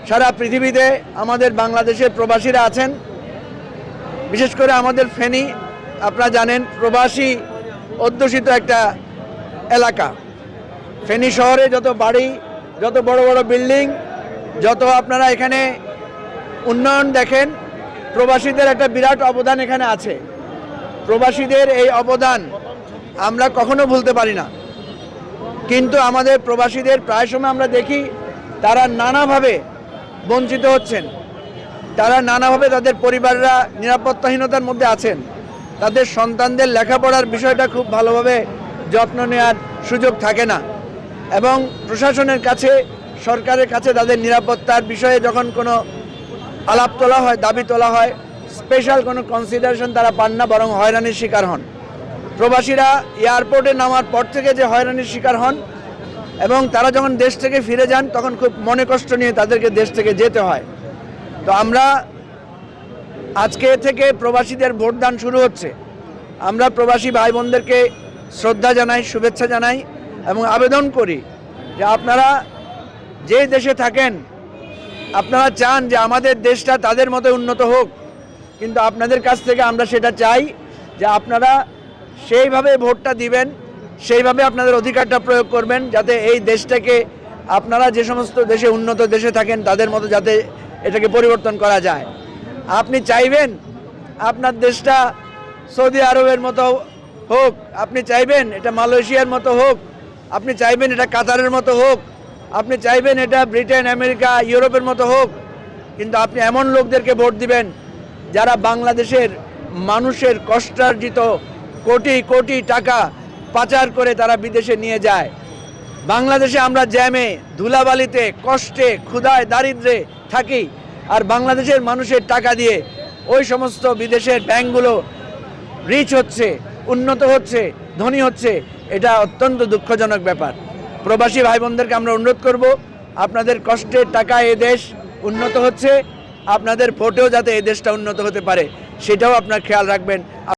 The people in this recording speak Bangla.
সারা পৃথিবীতে আমাদের বাংলাদেশের প্রবাসীরা আছেন। বিশেষ করে আমাদের ফেনী, আপনারা জানেন, প্রবাসী অধ্যুষিত একটা এলাকা। ফেনী শহরে যত বাড়ি, যত বড় বড় বিল্ডিং, যত আপনারা এখানে উন্নয়ন দেখেন, প্রবাসীদের একটা বিরাট অবদান এখানে আছে। প্রবাসীদের এই অবদান আমরা কখনো ভুলতে পারি না। কিন্তু আমাদের প্রবাসীদের প্রায় সময় আমরা দেখি তারা নানাভাবে বঞ্চিত হচ্ছেন, তারা নানাভাবে তাদের পরিবাররা নিরাপত্তাহীনতার মধ্যে আছেন। তাদের সন্তানদের লেখাপড়ার বিষয়টা খুব ভালোভাবে যত্ন নেওয়ার সুযোগ থাকে না, এবং প্রশাসনের কাছে, সরকারের কাছে তাদের নিরাপত্তার বিষয়ে যখন কোনো আলাপ তোলা হয়, দাবি তোলা হয়, স্পেশাল কোনো কনসিডারেশন তারা পান না, বরং হয়রানির শিকার হন। প্রবাসীরা এয়ারপোর্টে নামার পর থেকে যে হয়রানির শিকার হন, এবং তারা যখন দেশ থেকে ফিরে যান তখন খুব মনে কষ্ট নিয়ে তাদেরকে দেশ থেকে যেতে হয়। তো আমরা আজকে থেকে প্রবাসীদের ভোটদান শুরু হচ্ছে। আমরা প্রবাসী ভাই বোনদেরকে শ্রদ্ধা জানাই, শুভেচ্ছা জানাই, এবং আবেদন করি যে আপনারা যে দেশে থাকেন, আপনারা চান যে আমাদের দেশটা তাদের মতো উন্নত হোক, কিন্তু আপনাদের কাছ থেকে আমরা সেটা চাই যে আপনারা সেইভাবে ভোটটা দিবেন, সেইভাবে আপনাদের অধিকারটা প্রয়োগ করবেন, যাতে এই দেশটাকে আপনারা যে সমস্ত দেশে, উন্নত দেশে থাকেন তাদের মতো যাতে এটাকে পরিবর্তন করা যায়। আপনি চাইবেন আপনার দেশটা সৌদি আরবের মতো হোক, আপনি চাইবেন এটা মালয়েশিয়ার মতো হোক, আপনি চাইবেন এটা কাতারের মতো হোক, আপনি চাইবেন এটা ব্রিটেন, আমেরিকা, ইউরোপের মতো হোক, কিন্তু আপনি এমন লোকদেরকে ভোট দিবেন যারা বাংলাদেশের মানুষের কষ্টার্জিত কোটি কোটি টাকা পাচার করে তারা বিদেশে নিয়ে যায়। বাংলাদেশে আমরা জ্যামে, ধুলাবালিতে, কষ্টে, ক্ষুধায়, দারিদ্রে থাকি, আর বাংলাদেশের মানুষের টাকা দিয়ে ওই সমস্ত বিদেশের ব্যাংকগুলো রিচ হচ্ছে, উন্নত হচ্ছে, ধনী হচ্ছে। এটা অত্যন্ত দুঃখজনক ব্যাপার। প্রবাসী ভাই বোনদেরকে আমরা অনুরোধ করব, আপনাদের কষ্টের টাকা এ দেশ উন্নত হচ্ছে, আপনাদের ভোটেও যাতে এই দেশটা উন্নত হতে পারে সেটাও আপনার খেয়াল রাখবেন।